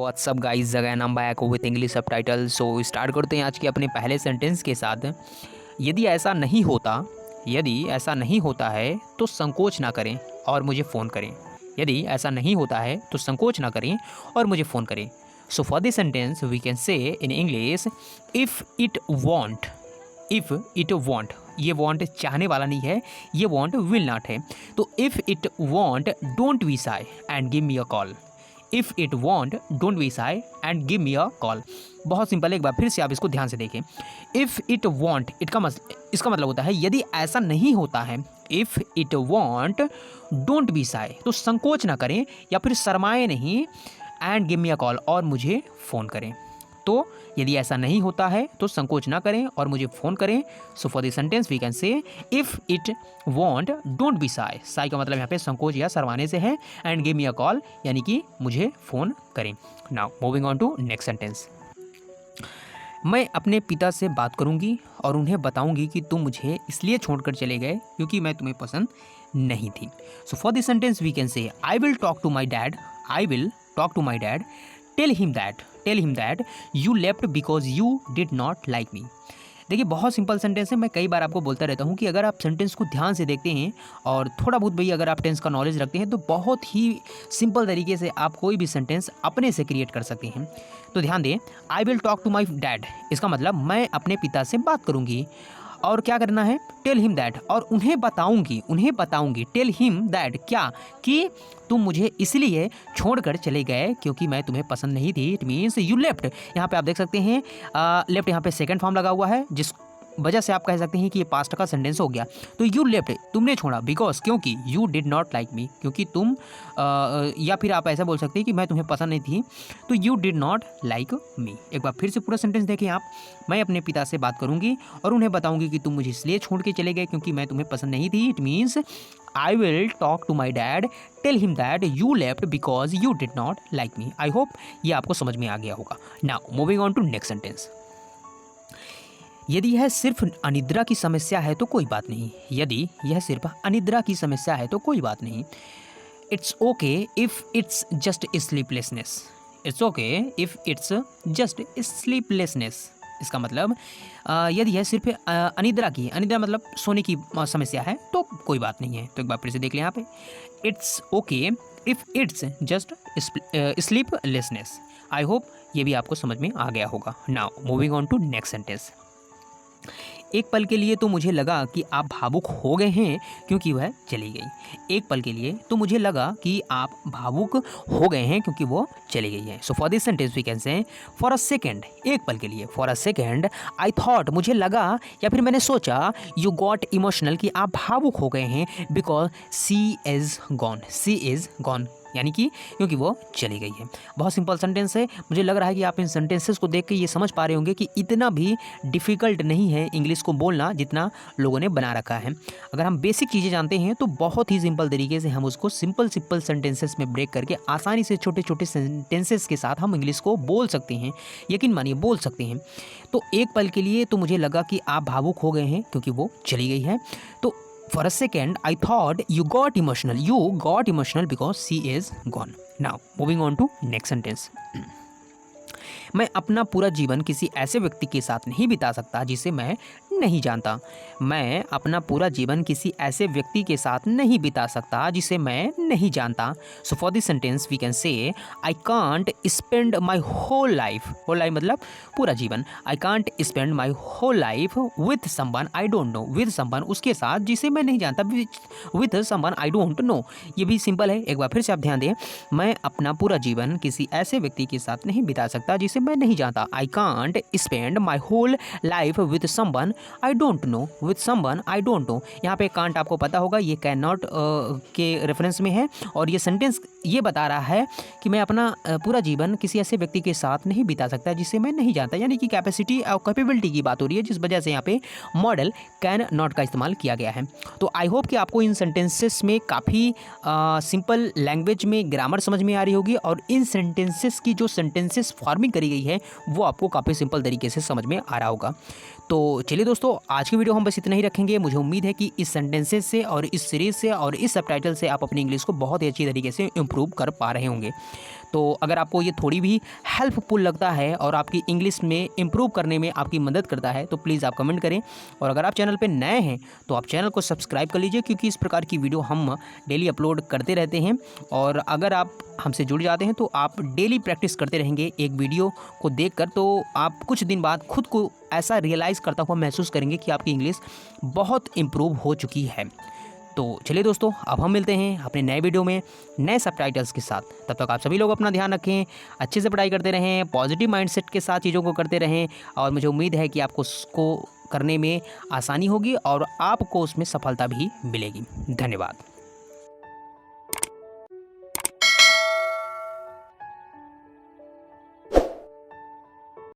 WhatsApp guys, again I'm back with English subtitle. So start करते हैं आज के अपने पहले सेंटेंस के साथ। यदि ऐसा नहीं होता है तो संकोच ना करें और मुझे फ़ोन करें। यदि ऐसा नहीं होता है तो संकोच ना करें और मुझे फ़ोन करें। So for this sentence we can say in English, if it want, ये वॉन्ट चाहने वाला नहीं है, ये वॉन्ट विल नॉट है। तो if it won't don't be shy and give me a call. If it won't don't be shy and give me a call. बहुत simple है, एक बार फिर से आप इसको ध्यान से देखें। इफ़ इट वॉन्ट, इसका मतलब होता है यदि ऐसा नहीं होता है। If it won't don't be शाय, तो संकोच ना करें या फिर शर्माए नहीं, and give me a call, और मुझे फ़ोन करें। तो यदि ऐसा नहीं होता है तो संकोच ना करें और मुझे फ़ोन करें। So for this sentence we can say if it won't don't be shy. Shy का मतलब यहाँ पे संकोच या शर्माने से है, and give me a call यानी कि मुझे फ़ोन करें। Now moving on to next sentence. मैं अपने पिता से बात करूंगी और उन्हें बताऊंगी कि तुम मुझे इसलिए छोड़कर चले गए क्योंकि मैं तुम्हें पसंद नहीं थी। So for this sentence we can say I will talk to my dad, tell him that you left because you did not like me. देखिए बहुत सिंपल सेंटेंस है। मैं कई बार आपको बोलता रहता हूँ कि अगर आप सेंटेंस को ध्यान से देखते हैं और थोड़ा बहुत भाई अगर आप टेंस का नॉलेज रखते हैं तो बहुत ही सिंपल तरीके से आप कोई भी सेंटेंस अपने से क्रिएट कर सकते हैं। तो ध्यान दें, I will talk to my dad, इसका मतलब मैं अपने पिता से बात करूँगी और क्या करना है, टेल हिम दैट, और उन्हें बताऊंगी। टेल हिम दैट क्या, कि तुम मुझे इसलिए छोड़कर चले गए क्योंकि मैं तुम्हें पसंद नहीं थी। It means you left. यहाँ पे आप देख सकते हैं लेफ्ट यहाँ पे सेकंड फॉर्म लगा हुआ है, जिस वजह से आप कह सकते हैं कि ये पास्ट का सेंटेंस हो गया। तो यू लेफ्ट, तुमने छोड़ा, बिकॉज क्योंकि यू डिड नॉट लाइक मी, क्योंकि तुम या फिर आप ऐसा बोल सकते हैं कि मैं तुम्हें पसंद नहीं थी, तो यू डिड नॉट लाइक मी। एक बार फिर से पूरा सेंटेंस देखें आप। मैं अपने पिता से बात करूंगी और उन्हें बताऊंगी कि तुम मुझे इसलिए छोड़ के चले गए क्योंकि मैं तुम्हें पसंद नहीं थी। It means I will talk to my dad, tell him that you left because you did not like me. I hope ये आपको समझ में आ गया होगा। Now moving on to next sentence. यदि यह सिर्फ अनिद्रा की समस्या है तो कोई बात नहीं। यदि यह सिर्फ अनिद्रा की समस्या है तो कोई बात नहीं। It's okay if it's just sleeplessness. It's okay if it's just sleeplessness. इसका मतलब यदि यह सिर्फ अनिद्रा मतलब सोने की समस्या है तो कोई बात नहीं है। तो एक बार फिर से देख लें यहाँ पे, it's okay if it's just sleeplessness. I hope ये भी आपको समझ में आ गया होगा। Now moving on to next sentence. एक पल के लिए तो मुझे लगा कि आप भावुक हो गए हैं क्योंकि वह चली गई। एक पल के लिए तो मुझे लगा कि आप भावुक हो गए हैं क्योंकि वो चली गई है। So for this sentence we can say for a second, एक पल के लिए, for a second I thought, मुझे लगा या फिर मैंने सोचा, यू गॉट इमोशनल, कि आप भावुक हो गए हैं बिकॉज शी इज़ गॉन, यानी कि क्योंकि वो चली गई है। बहुत सिंपल सेंटेंस है। मुझे लग रहा है कि आप इन सेंटेंसेस को देख के ये समझ पा रहे होंगे कि इतना भी डिफ़िकल्ट नहीं है इंग्लिश को बोलना जितना लोगों ने बना रखा है। अगर हम बेसिक चीज़ें जानते हैं तो बहुत ही सिंपल तरीके से हम उसको सिंपल सेंटेंसेस में ब्रेक करके आसानी से छोटे छोटे सेंटेंसेस के साथ हम इंग्लिश को बोल सकते हैं। यकीन मानिए बोल सकते हैं। तो एक पल के लिए तो मुझे लगा कि आप भावुक हो गए हैं क्योंकि वो चली गई है। तो for a second, I thought you got emotional because she is gone. Now, moving on to next sentence. मैं अपना पूरा जीवन किसी ऐसे व्यक्ति के साथ नहीं बिता सकता जिसे मैं नहीं जानता। मैं अपना पूरा जीवन किसी ऐसे व्यक्ति के साथ नहीं बिता सकता जिसे मैं नहीं जानता। So for this sentence we can say I can't spend my whole life मतलब पूरा जीवन। I can't spend my whole life with someone I don't know, with someone उसके साथ जिसे मैं नहीं जानता, with someone I don't know. ये भी सिंपल है। एक बार फिर से आप ध्यान दें, मैं अपना पूरा जीवन किसी ऐसे व्यक्ति के साथ नहीं बिता सकता जिसे मैं नहीं जानता। I can't spend my whole life with someone I don't know, with someone I don't know. यहाँ पे कांट आपको पता होगा ये कैन नॉट के रेफरेंस में है और ये सेंटेंस ये बता रहा है कि मैं अपना पूरा जीवन किसी ऐसे व्यक्ति के साथ नहीं बिता सकता जिसे मैं नहीं जानता, यानी कि कैपेसिटी और कैपेबिलिटी की बात हो रही है, जिस वजह से यहाँ पे मॉडल कैन नॉट का इस्तेमाल किया गया है। तो आई होप कि आपको इन सेंटेंसेस में काफ़ी सिंपल लैंग्वेज में ग्रामर समझ में आ रही होगी और इन सेंटेंसेस की जो सेंटेंसेस फॉर्मिंग करी गई है वो आपको काफ़ी सिंपल तरीके से समझ में आ रहा होगा। तो चलिए दोस्तों, आज की वीडियो हम बस इतना ही रखेंगे। मुझे उम्मीद है कि इस सेंटेंसेस से और इस सीरीज़ से और इस सबटाइटल से आप अपनी इंग्लिश को बहुत ही अच्छी तरीके से इम्प्रूव कर पा रहे होंगे। तो अगर आपको ये थोड़ी भी हेल्पफुल लगता है और आपकी इंग्लिश में इम्प्रूव करने में आपकी मदद करता है तो प्लीज़ आप कमेंट करें। और अगर आप चैनल पे नए हैं तो आप चैनल को सब्सक्राइब कर लीजिए, क्योंकि इस प्रकार की वीडियो हम डेली अपलोड करते रहते हैं। और अगर आप हमसे जुड़ जाते हैं तो आप डेली प्रैक्टिस करते रहेंगे एक वीडियो को देखकर, तो आप कुछ दिन बाद खुद को ऐसा रियलाइज़ करता हुआ महसूस करेंगे कि आपकी इंग्लिश बहुत इम्प्रूव हो चुकी है। तो चलिए दोस्तों, अब हम मिलते हैं अपने नए वीडियो में नए सबटाइटल्स के साथ। तब तक आप सभी लोग अपना ध्यान रखें, अच्छे से पढ़ाई करते रहें, पॉजिटिव माइंडसेट के साथ चीज़ों को करते रहें। और मुझे उम्मीद है कि आपको उसको करने में आसानी होगी और आपको उसमें सफलता भी मिलेगी। धन्यवाद।